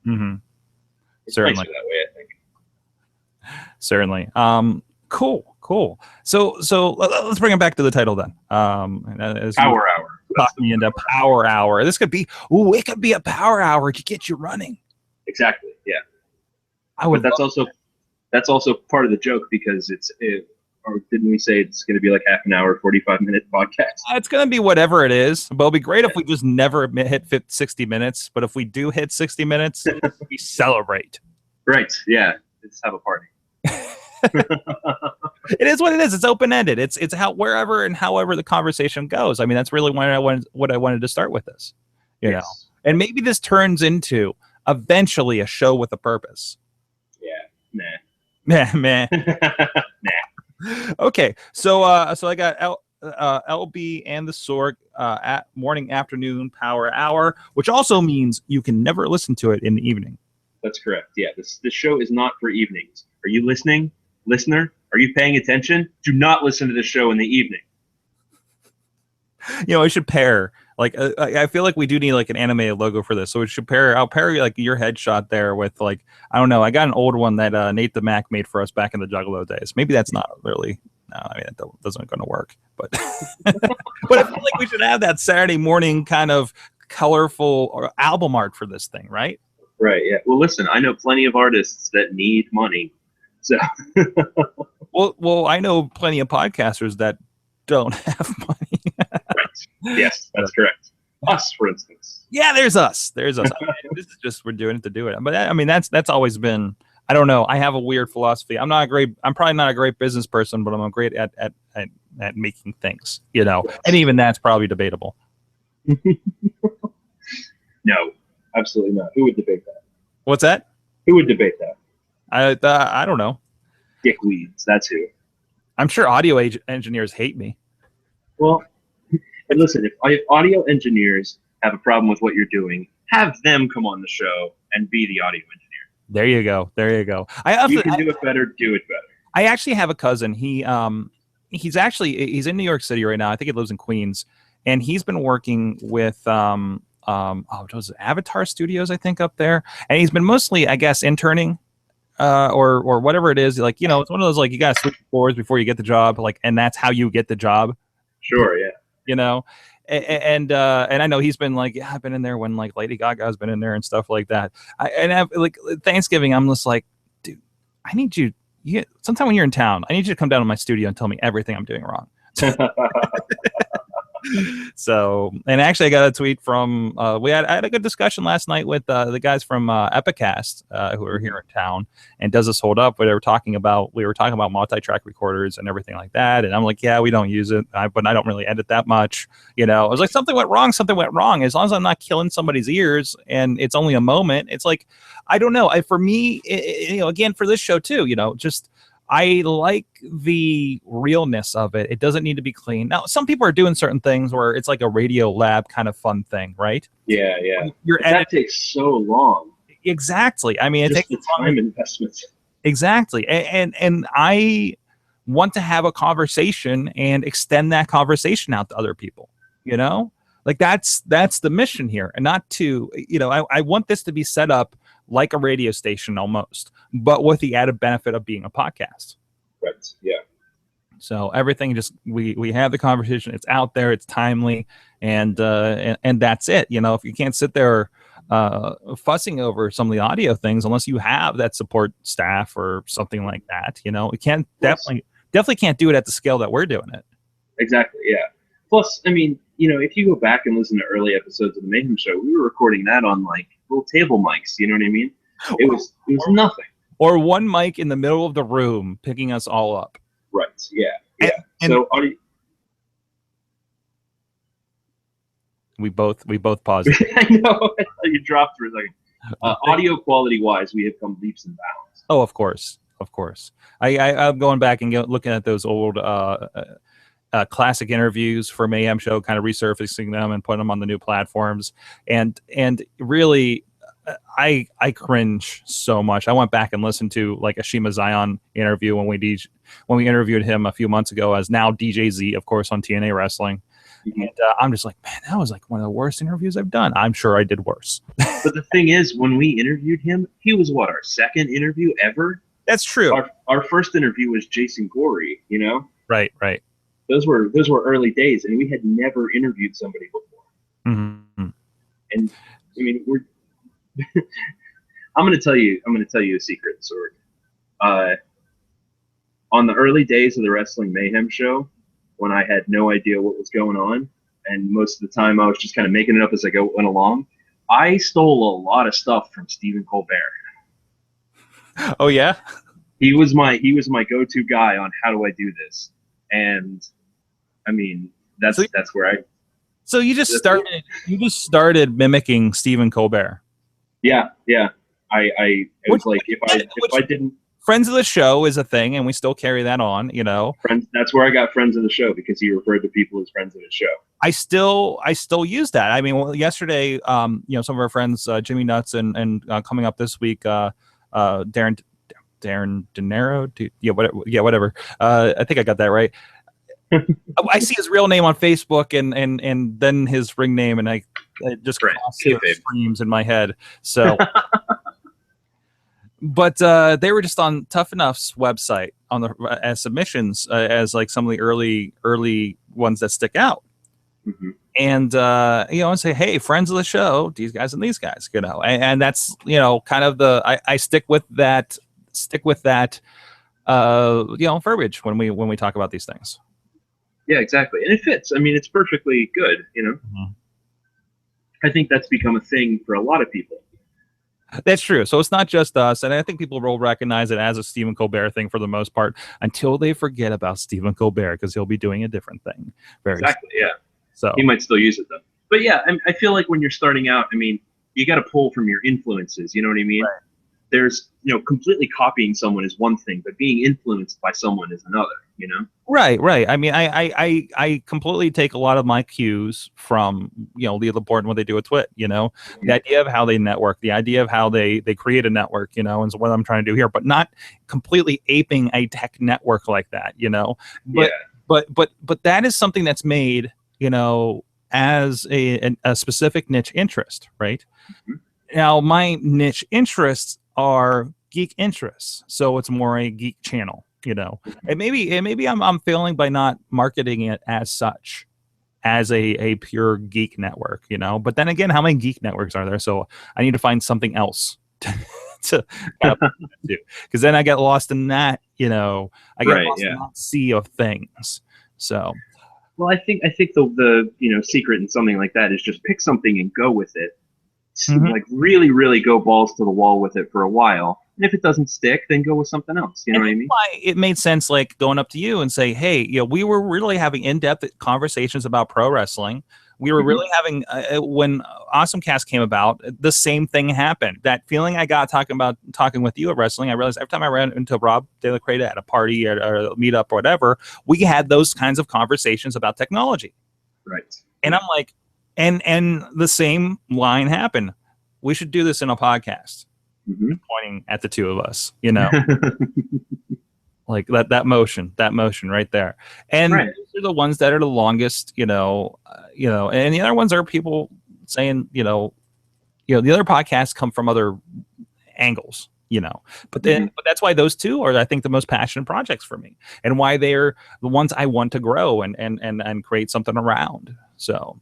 Mm-hmm. It's Certainly. nicer that way, I think. Certainly. Cool. So let's bring it back to the title then. As Power Hour. Talk me into Power Hour. This could be, it could be a Power Hour to get you running. Exactly. Yeah. But that's also part of the joke, because or didn't we say it's going to be like half an hour, 45-minute podcast? It's going to be whatever it is. But it'll be great if we just never hit 60 minutes. But if we do hit 60 minutes, we celebrate. Right. Yeah. Let's have a party. It is what it is. It's open-ended. It's wherever and however the conversation goes. I mean, that's really what I wanted to start with this, you know. And maybe this turns into eventually a show with a purpose. Yeah. Nah. Okay. So I got LB and the Sorg at morning afternoon Power Hour, which also means you can never listen to it in the evening. That's correct. Yeah. This show is not for evenings. Are you listening? Listener, are you paying attention? Do not listen to the show in the evening. You know, it should pair. Like, I feel like we do need like an animated logo for this. So it should pair. I'll pair like your headshot there with like, I don't know. I got an old one that Nate the Mac made for us back in the Juggalo days. Maybe that's not really. No, I mean, that doesn't going to work. But but I feel like we should have that Saturday morning kind of colorful or album art for this thing, right? Right. Yeah. Well, listen, I know plenty of artists that need money. So, well, I know plenty of podcasters that don't have money. Right. Yes, that's correct. Us, for instance. Yeah, there's us. I mean, this is just, we're doing it to do it. But I mean, that's always been. I don't know. I have a weird philosophy. I'm probably not a great business person, but I'm great at making things. You know, and even that's probably debatable. No, absolutely not. Who would debate that? What's that? Who would debate that? I don't know. Dickweeds, that's who. I'm sure audio engineers hate me. Well, and listen, if audio engineers have a problem with what you're doing, have them come on the show and be the audio engineer. There you go. You can do it better. Do it better. I actually have a cousin. He's in New York City right now. I think he lives in Queens, and he's been working with what was it, Avatar Studios, I think, up there, and he's been mostly, I guess, interning. Or whatever it is, like, you know, it's one of those, like, you gotta sweep the floors before you get the job, like, and that's how you get the job. Sure, yeah. You know, and I know he's been like, yeah, I've been in there when like Lady Gaga's been in there and stuff like that. Like Thanksgiving, I'm just like, dude, I need you. Sometime when you're in town, I need you to come down to my studio and tell me everything I'm doing wrong. So, and actually I got a tweet from I had a good discussion last night with the guys from Epicast who are here in town, and does this hold up? Where we were talking about multi-track recorders and everything like that, and I'm like, yeah, we don't use it, but I don't really edit that much, you know. I was like, something went wrong, as long as I'm not killing somebody's ears and it's only a moment. It's like, I don't know, for me, you know, again, for this show too, you know, just I like the realness of it. It doesn't need to be clean. Now, some people are doing certain things where it's like a Radio Lab kind of fun thing, right? Yeah. That takes so long. Exactly. I mean, it takes the time investment. Exactly. And I want to have a conversation and extend that conversation out to other people, you know? Like that's the mission here, and not to, you know, I want this to be set up like a radio station almost, but with the added benefit of being a podcast. Right. Yeah. So everything just we have the conversation. It's out there. It's timely, and that's it. You know, if you can't sit there fussing over some of the audio things unless you have that support staff or something like that, you know, we can't definitely can't do it at the scale that we're doing it. Exactly. Yeah. Plus, I mean, you know, if you go back and listen to early episodes of the Mayhem Show, we were recording that on like little table mics. You know what I mean? It was nothing. Or one mic in the middle of the room picking us all up. Right. Yeah. Yeah. So we both paused. I know. You dropped for a second. Audio quality wise, we have come leaps and bounds. Oh, of course. I'm going back and looking at those old classic interviews for Mayhem Show, kind of resurfacing them and putting them on the new platforms, and really I cringe so much. I went back and listened to like a Shima Zion interview when we interviewed him a few months ago, as now DJ Z, of course, on TNA Wrestling, Mhm. And I'm just like, man, that was like one of the worst interviews I've done. I'm sure I did worse. But the thing is, when we interviewed him, he was what, our second interview ever? That's true. Our first interview was Jason Gorey, you know? Right. Those were early days, and we had never interviewed somebody before. Mm-hmm. And I mean, we're I'm gonna tell you a secret, Sorg. On the early days of the Wrestling Mayhem show, when I had no idea what was going on, and most of the time I was just kind of making it up as I went along, I stole a lot of stuff from Stephen Colbert. Oh yeah. He was my go-to guy on how do I do this, and I mean that's where I. So you just started mimicking Stephen Colbert. Yeah. I was like, if I didn't. Friends of the show is a thing, and we still carry that on, you know. Friends. That's where I got friends of the show, because he referred to people as friends of the show. I still use that. I mean, yesterday, you know, some of our friends, Jimmy Nuts, and coming up this week, Darren De Niro, whatever. I think I got that right. I see his real name on Facebook, and then his ring name, and it just screams in my head. So. But they were just on Tough Enough's website on the as submissions as like some of the early ones that stick out. Mm-hmm. And you know, and say, hey, friends of the show, these guys and these guys, you know, and that's, you know, kind of I stick with that you know, verbiage when we talk about these things. Yeah, exactly, and it fits. I mean, it's perfectly good, you know. Mm-hmm. I think that's become a thing for a lot of people. That's true. So it's not just us, and I think people will recognize it as a Stephen Colbert thing for the most part until they forget about Stephen Colbert, because he'll be doing a different thing. Exactly. Yeah. So he might still use it though. But yeah, I feel like when you're starting out, I mean, you got to pull from your influences. You know what I mean? Right. There's, you know, completely copying someone is one thing, but being influenced by someone is another. You know? Right. I mean, I completely take a lot of my cues from, you know, Leah Laporte and what they do with Twit. You know, the idea of how they network, the idea of how they create a network. You know, and so what I'm trying to do here, but not completely aping a tech network like that. You know, but that is something that's made, you know, as a specific niche interest, right? Mm-hmm. Now, my niche interests are geek interests, so it's more a geek channel, you know. And maybe I'm failing by not marketing it as such, as a pure geek network, you know. But then again, how many geek networks are there? So I need to find something else to do, because then I get lost in that, you know. I get lost in that sea of things. So. Well, I think the you know, secret in something like that is just pick something and go with it. Mm-hmm. Like really, really go balls to the wall with it for a while. And if it doesn't stick, then go with something else. You know what I mean? It made sense, like going up to you and say, hey, you know, we were really having in-depth conversations about pro wrestling. We were really having, when Awesome Cast came about, the same thing happened. That feeling I got talking with you at wrestling, I realized every time I ran into Rob De La Creta at a party or a meetup or whatever, we had those kinds of conversations about technology. Right. And I'm like, and the same line happened. We should do this in a podcast. Mm-hmm. Pointing at the two of us, you know. Like that motion right there. And these are the ones that are the longest, you know, and the other ones are people saying, you know, the other podcasts come from other angles, you know. But then but that's why those two are, I think, the most passionate projects for me, and why they're the ones I want to grow and create something around. So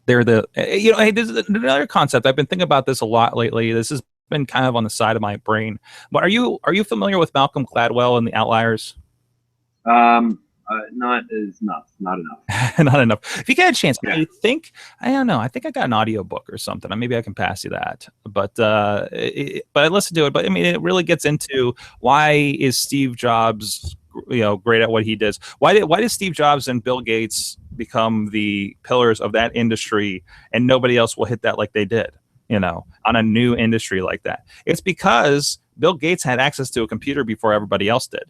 they're the, you know, hey, this is another concept. I've been thinking about this a lot lately. This has been kind of on the side of my brain. But are you familiar with Malcolm Gladwell and the Outliers? Not enough. Not enough. If you get a chance, I don't know. I think I got an audiobook or something. Maybe I can pass you that. But I listened to it. But I mean, it really gets into why is Steve Jobs, you know, great at what he does. Why did Steve Jobs and Bill Gates become the pillars of that industry, and nobody else will hit that like they did? You know, on a new industry like that. It's because Bill Gates had access to a computer before everybody else did.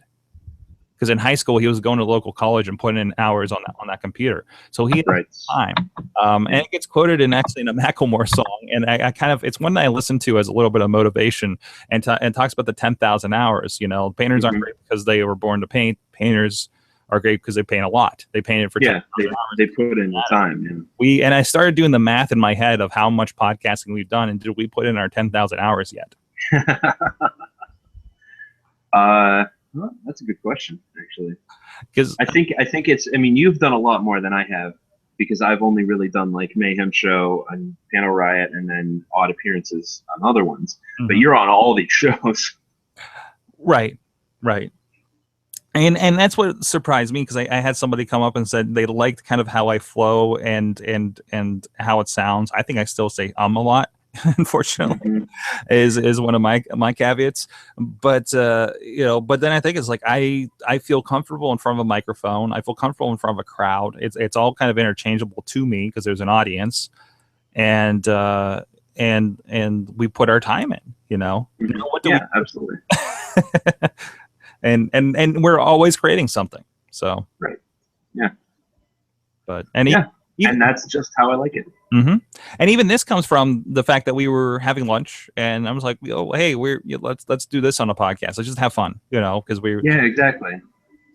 Because in high school, he was going to local college and putting in hours on that computer. So he had time. And it gets quoted in a Macklemore song. And I kind of, it's one that I listen to as a little bit of motivation, and talks about the 10,000 hours. You know, painters aren't great because they were born to paint. Painters are great because they paint a lot. They painted for 10 they put in the time. And I started doing the math in my head of how much podcasting we've done, and did we put in our 10,000 hours yet? Well, that's a good question, actually. Because I think it's. I mean, you've done a lot more than I have, because I've only really done like Mayhem Show and Panel Riot, and then odd appearances on other ones. Mm-hmm. But you're on all these shows. Right. And that's what surprised me, because I had somebody come up and said they liked kind of how I flow and how it sounds. I think I still say a lot, unfortunately, is one of my caveats. But but then I think it's like I feel comfortable in front of a microphone. I feel comfortable in front of a crowd. It's all kind of interchangeable to me because there's an audience, and we put our time in. What do we? Absolutely. And we're always creating something. So right. Yeah. But and that's just how I like it. Mm-hmm. And even this comes from the fact that we were having lunch, and I was like, "Oh, hey, let's do this on a podcast. Let's just have fun, because we." Yeah, exactly.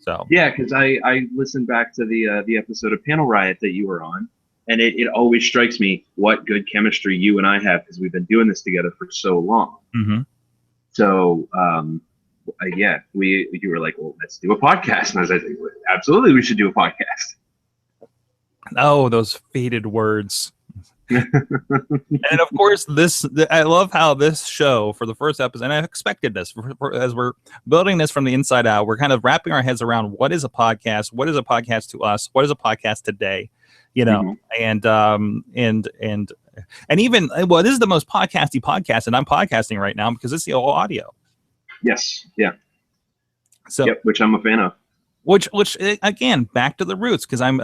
So yeah, because I listened back to the episode of Panel Riot that you were on, and it always strikes me what good chemistry you and I have, because we've been doing this together for so long. Mm-hmm. So you were like, well, let's do a podcast, and I was like, absolutely, we should do a podcast. Oh, those faded words. And of course, I love how this show, for the first episode, and I expected this as we're building this from the inside out, we're kind of wrapping our heads around what is a podcast, what is a podcast to us, what is a podcast today, mm-hmm. and even, well, this is the most podcasty podcast, and I'm podcasting right now because it's the all audio. Yes, yeah. So, which I'm a fan of. Which again, back to the roots, because I'm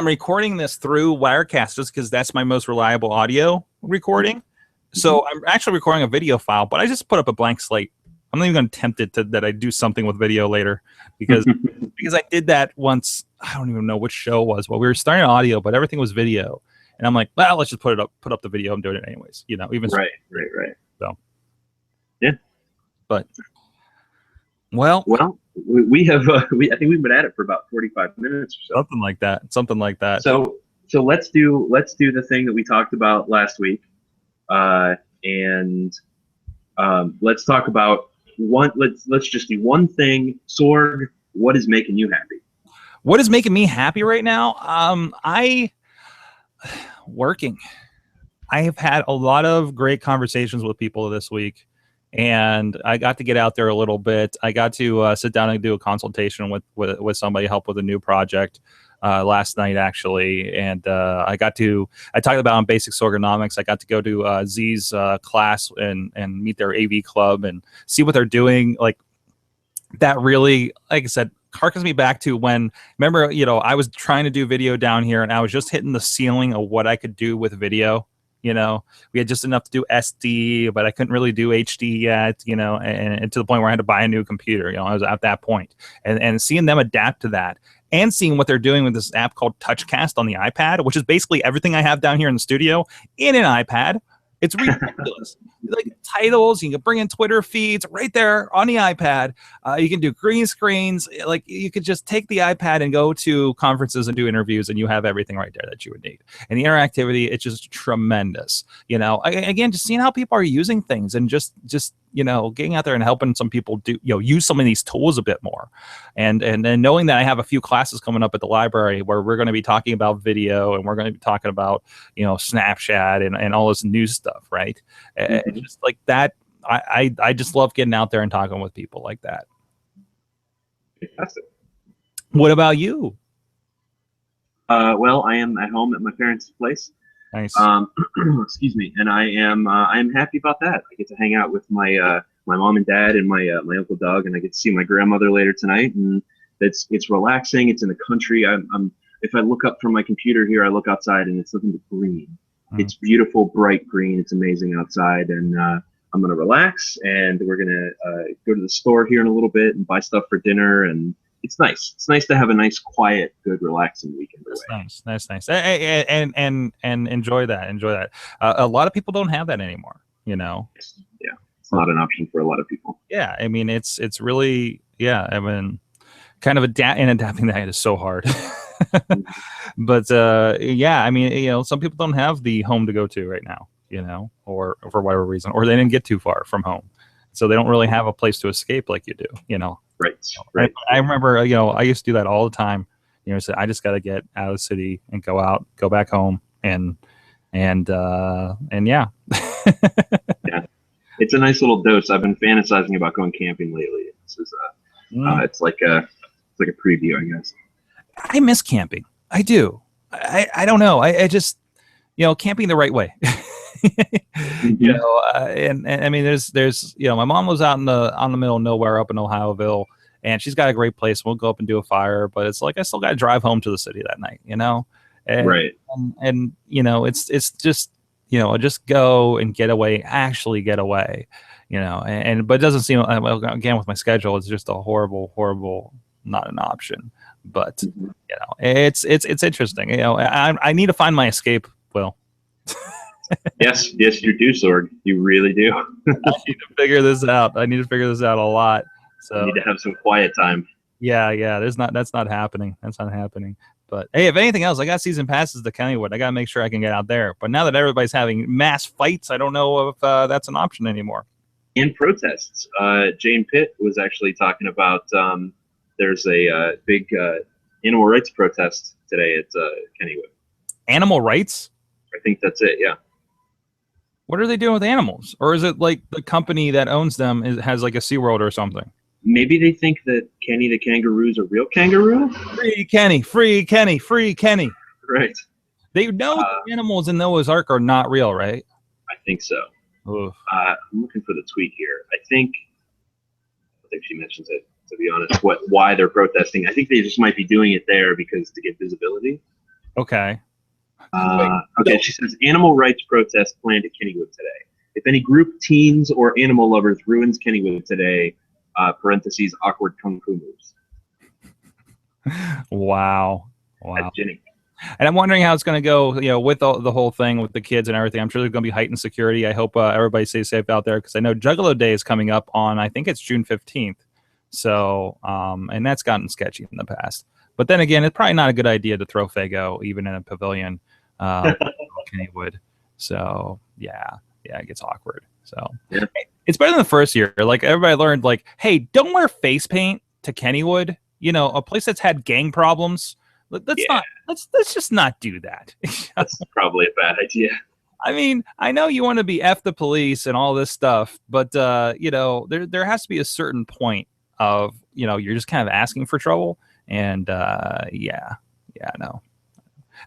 recording this through Wirecast just because that's my most reliable audio recording. Mm-hmm. So I'm actually recording a video file, but I just put up a blank slate. I'm not even going to tempt it that I do something with video later, because I did that once. I don't even know which show it was. Well, we were starting audio, but everything was video, and I'm like, well, let's just put up the video. I'm doing it anyways. Even right. So yeah, but well. We have I think we've been at it for about 45 minutes or so. Something like that. So let's do the thing that we talked about last week, and let's talk about let's just do one thing. Sorg, what is making you happy? What is making me happy right now? Working. I have had a lot of great conversations with people this week. And I got to get out there a little bit. I got to sit down and do a consultation with somebody, help with a new project last night, actually. And I talked about on basic Sorgonomics. I got to go to Z's class and meet their AV club and see what they're doing. Like, that really, like I said, harkens me back to when, remember, I was trying to do video down here, and I was just hitting the ceiling of what I could do with video. We had just enough to do SD, but I couldn't really do HD yet, and to the point where I had to buy a new computer. I was at that point, and seeing them adapt to that, and seeing what they're doing with this app called TouchCast on the iPad, which is basically everything I have down here in the studio in an iPad. It's ridiculous. Like titles, you can bring in Twitter feeds right there on the iPad. You can do green screens. Like, you could just take the iPad and go to conferences and do interviews, and you have everything right there that you would need. And the interactivity, it's just tremendous. Again, just seeing how people are using things, and just getting out there and helping some people do use some of these tools a bit more, and then knowing that I have a few classes coming up at the library where we're going to be talking about video, and we're going to be talking about Snapchat and all this new stuff, right? Mm-hmm. It's just like that. I just love getting out there and talking with people like that. Fantastic. What about you? Well, I am at home at my parents' place. Nice. Excuse me, and I am happy about that. I get to hang out with my mom and dad and my Uncle Doug, and I get to see my grandmother later tonight, and it's relaxing. It's in the country. I'm if I look up from my computer here, I look outside, and it's nothing but green. Mm-hmm. It's beautiful, bright green. It's amazing outside, and I'm gonna relax, and we're gonna go to the store here in a little bit and buy stuff for dinner, and it's nice. It's nice to have a nice, quiet, good, relaxing weekend. That's nice. And enjoy that. A lot of people don't have that anymore. Yeah, it's not an option for a lot of people. Yeah, I mean, it's really, yeah. I mean, kind of adapting that is so hard. But yeah, I mean, some people don't have the home to go to right now, or for whatever reason, or they didn't get too far from home, so they don't really have a place to escape like you do. Right. I remember, I used to do that all the time. So I just got to get out of the city and go back home, and yeah. Yeah, it's a nice little dose. I've been fantasizing about going camping lately. This is it's like a preview, I guess. I miss camping. I do. I don't know. I just, camping the right way. And I mean, there's my mom lives out in the middle of nowhere up in Ohioville, and she's got a great place. We'll go up and do a fire, but it's like I still got to drive home to the city that night, and, right. And it's just just go and get away, actually get away, but it doesn't seem, again, with my schedule, it's just a horrible, not an option. But it's interesting. I need to find my escape, Will. yes, you do, Sorg. You really do. I need to figure this out. I need to figure this out a lot. So you need to have some quiet time. Yeah. That's not happening. That's not happening. But hey, if anything else, I got season passes to Kennywood. I got to make sure I can get out there. But now that everybody's having mass fights, I don't know if that's an option anymore. And protests. Jane Pitt was actually talking about there's a big animal rights protest today at Kennywood. Animal rights? I think that's it, yeah. What are they doing with animals? Or is it like the company that owns them has like a SeaWorld or something? Maybe they think that Kenny the kangaroo is a real kangaroo? Free Kenny, free Kenny, free Kenny. Right. They know the animals in Noah's Ark are not real, right? I think so. I'm looking for the tweet here. I think she mentions it, to be honest, why they're protesting. I think they just might be doing it there because to get visibility. Okay. Okay, she says animal rights protest planned at Kennywood today. If any group, teens, or animal lovers ruins Kennywood today, parentheses, awkward kung fu moves. Wow. That's Jenny. And I'm wondering how it's going to go, with the whole thing with the kids and everything. I'm sure there's going to be heightened security. I hope everybody stays safe out there, because I know Juggalo Day is coming up on, I think it's June 15th. So, and that's gotten sketchy in the past. But then again, it's probably not a good idea to throw Fago even in a pavilion, Kennywood. So, yeah, it gets awkward. So, It's better than the first year. Like, everybody learned, like, hey, don't wear face paint to Kennywood. A place that's had gang problems. Let's just not do that. That's probably a bad idea. I mean, I know you want to be F the police and all this stuff, but there has to be a certain point of, you're just kind of asking for trouble. And no.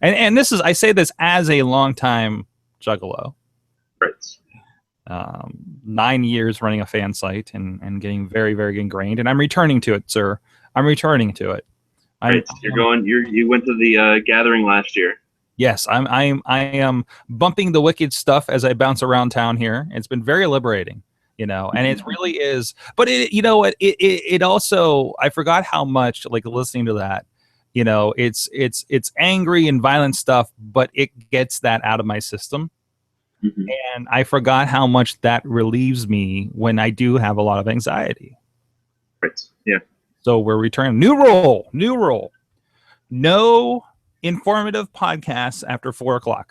And this is, I say this as a longtime juggalo. Right. 9 years running a fan site and getting very, very ingrained. And I'm returning to it, sir. I'm returning to it. Right. You went to the gathering last year. Yes, I am bumping the wicked stuff as I bounce around town here. It's been very liberating, and it really is. But it also, I forgot how much, like, listening to that, it's angry and violent stuff, but it gets that out of my system. Mm-hmm. And I forgot how much that relieves me when I do have a lot of anxiety. Right. Yeah. So we're returning. New rule. No informative podcasts after 4:00.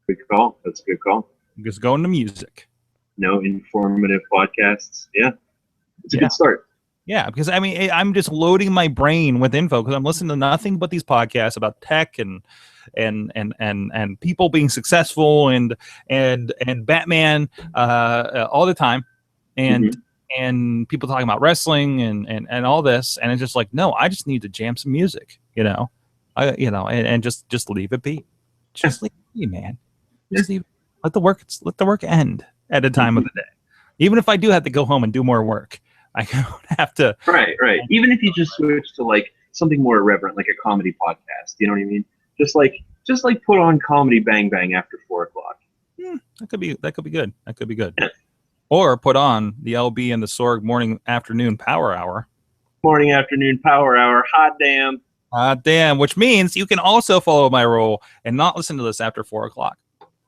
Good call. That's a good call. Just going to music. No informative podcasts. Yeah. It's a good start. Yeah, because I mean, I'm just loading my brain with info because I'm listening to nothing but these podcasts about tech and people being successful and Batman all the time, and people talking about wrestling and all this, and it's just like, no, I just need to jam some music, and just leave it be. Just leave it be, man. Just let the work end at a time of the day. Even if I do have to go home and do more work, I don't have to. Right. Even if you just switch to like something more irreverent, like a comedy podcast, you know what I mean? Just like put on Comedy Bang Bang after 4:00. That could be good. That could be good. Yeah. Or put on the LB and the Sorg morning afternoon power hour. Morning afternoon power hour. Hot damn. Hot damn. Which means you can also follow my rule and not listen to this after 4:00.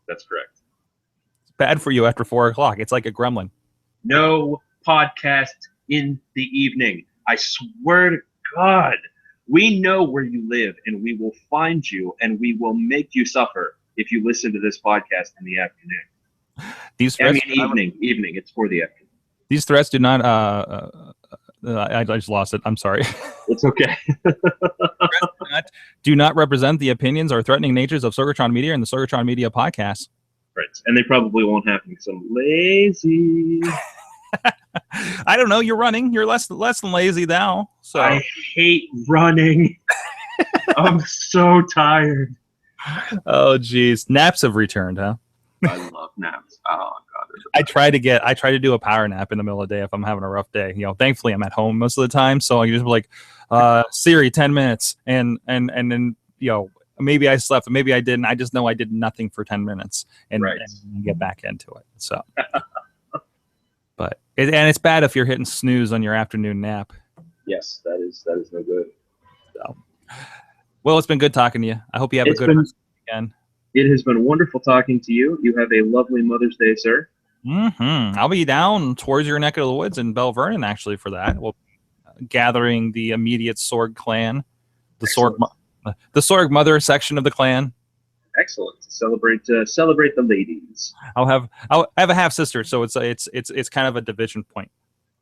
That's correct. It's bad for you after 4:00. It's like a gremlin. No podcast in the evening. I swear to God. We know where you live, and we will find you, and we will make you suffer if you listen to this podcast in the afternoon. These threats, evening. It's for the afternoon. These threats do not. I just lost it. I'm sorry. It's okay. do not represent the opinions or threatening natures of Sorgatron Media and the Sorgatron Media podcast. Right, and they probably won't happen because I'm lazy. I don't know. You're running. You're less than lazy now. So I hate running. I'm so tired. Oh, geez. Naps have returned, huh? I love naps. Oh God. I try to do a power nap in the middle of the day if I'm having a rough day. Thankfully I'm at home most of the time, so I can just be like, Siri, 10 minutes, and then maybe I slept, maybe I didn't. I just know I did nothing for 10 minutes, and get back into it. So, but it's bad if you're hitting snooze on your afternoon nap. Yes, that is no good. So, well, it's been good talking to you. I hope you have a good weekend. It has been wonderful talking to you. You have a lovely Mother's Day, sir. Mm-hmm. I'll be down towards your neck of the woods in Bell Vernon, actually, for that. We'll gathering the immediate Sorg clan, the Sorg mother section of the clan. Excellent. Celebrate the ladies. I have a half sister, so it's kind of a division point.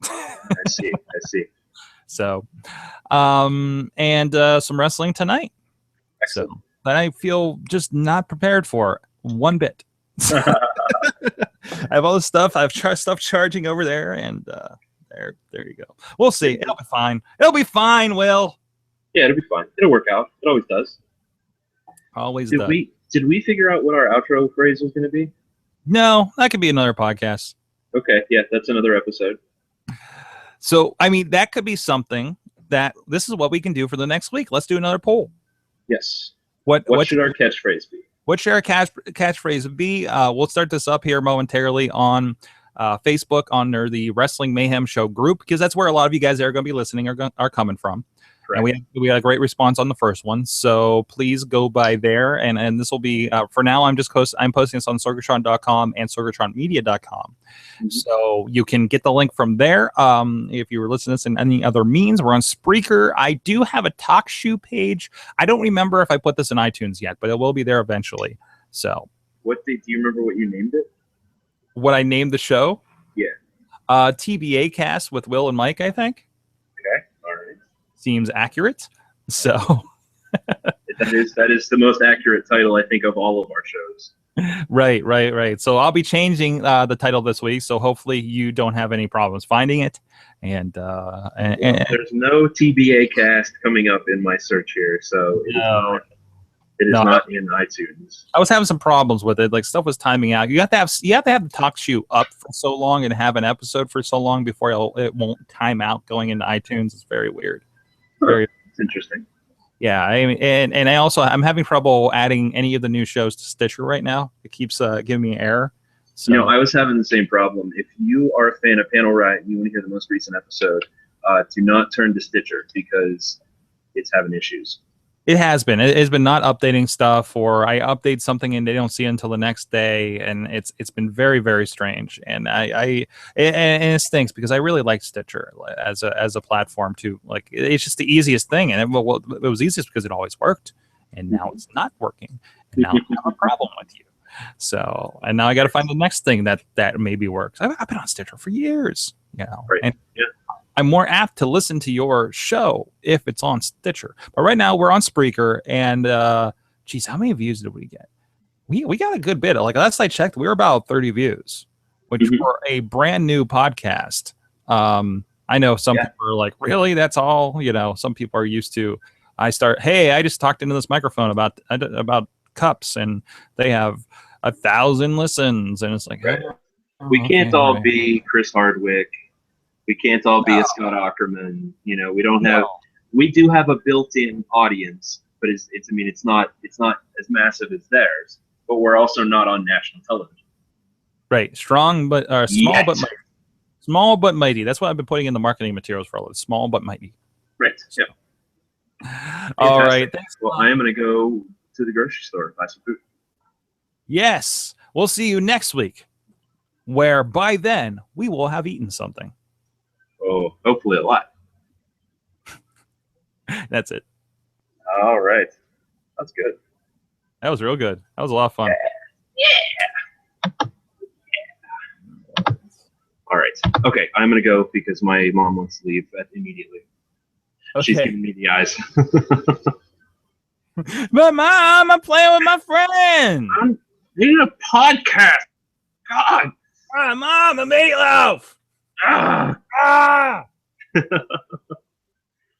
I see. So, and some wrestling tonight. Excellent. So that I feel just not prepared for one bit. I have all this stuff. I have stuff charging over there, and there you go. We'll see. It'll be fine. It'll be fine, Will. Yeah, it'll be fine. It'll work out. It always does. Always does. Did we figure out what our outro phrase was going to be? No, that could be another podcast. Okay, yeah, that's another episode. So, I mean, that could be something that this is what we can do for the next week. Let's do another poll. Yes. What should our catchphrase be? What should our catchphrase be? We'll start this up here momentarily on Facebook under the Wrestling Mayhem Show group, because that's where a lot of you guys that are going to be listening are coming from. Correct. And we had a great response on the first one, so please go by there. And this will be for now. I'm posting this on Sorgatron.com and Sorgatronmedia.com. Mm-hmm. So you can get the link from there. If you were listening to this in any other means, we're on Spreaker. I do have a talk shoe page. I don't remember if I put this in iTunes yet, but it will be there eventually. So do you remember what you named it? What I named the show? Yeah. TBA Cast with Will and Mike, I think. Okay. All right. Seems accurate. So that is the most accurate title, I think, of all of our shows. Right. So I'll be changing the title this week, so hopefully you don't have any problems finding it. And there's no TBA Cast coming up in my search here, so it is not in iTunes. I was having some problems with it. Like, stuff was timing out. You have to have the talk shoe up for so long and have an episode for so long before it won't time out going into iTunes. It's very weird. It's interesting. Yeah, and I'm having trouble adding any of the new shows to Stitcher right now. It keeps giving me an error. So, I was having the same problem. If you are a fan of Panel Riot and you want to hear the most recent episode, do not turn to Stitcher because it's having issues. It has been. It has been not updating stuff, or I update something and they don't see it until the next day, and it's been very, very strange. And and it stinks because I really like Stitcher as a platform too. Like, it's just the easiest thing, and it was easiest because it always worked, and now it's not working, and now I have a problem with you. So, and now I got to find the next thing that maybe works. I've been on Stitcher for years, Right. And I'm more apt to listen to your show if it's on Stitcher. But right now we're on Spreaker, and geez, how many views did we get? We got a good bit. Like, last I checked, we were about 30 views, which for a brand new podcast. I know some people are like, really? That's all? Some people are used to. I just talked into this microphone about cups, and they have 1,000 listens, and it's like, right. We can't all be Chris Hardwick. We can't all be a Scott Ackerman. We don't have. We do have a built-in audience, but it's not as massive as theirs. But we're also not on national television. Right, strong but small but mighty. Small but mighty. That's what I've been putting in the marketing materials for all this. Small but mighty. Right. Yeah. All right. Thanks. Well, I am going to go to the grocery store and buy some food. Yes. We'll see you next week, where by then we will have eaten something. Oh, hopefully a lot. That's it. All right. That's good. That was real good. That was a lot of fun. All right. Okay, I'm gonna go because my mom wants to leave immediately. She's Okay. giving me the eyes. But mom, I'm playing with my friend. I'm doing a podcast. God. Mom, a meatloaf. Ah. Ah. All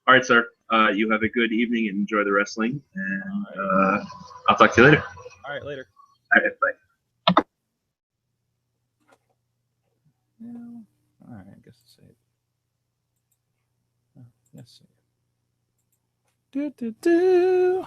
right, sir. You have a good evening and enjoy the wrestling. And I'll talk to you later. All right, later. All right, bye. All right, I guess it's it. Yes. Do do do.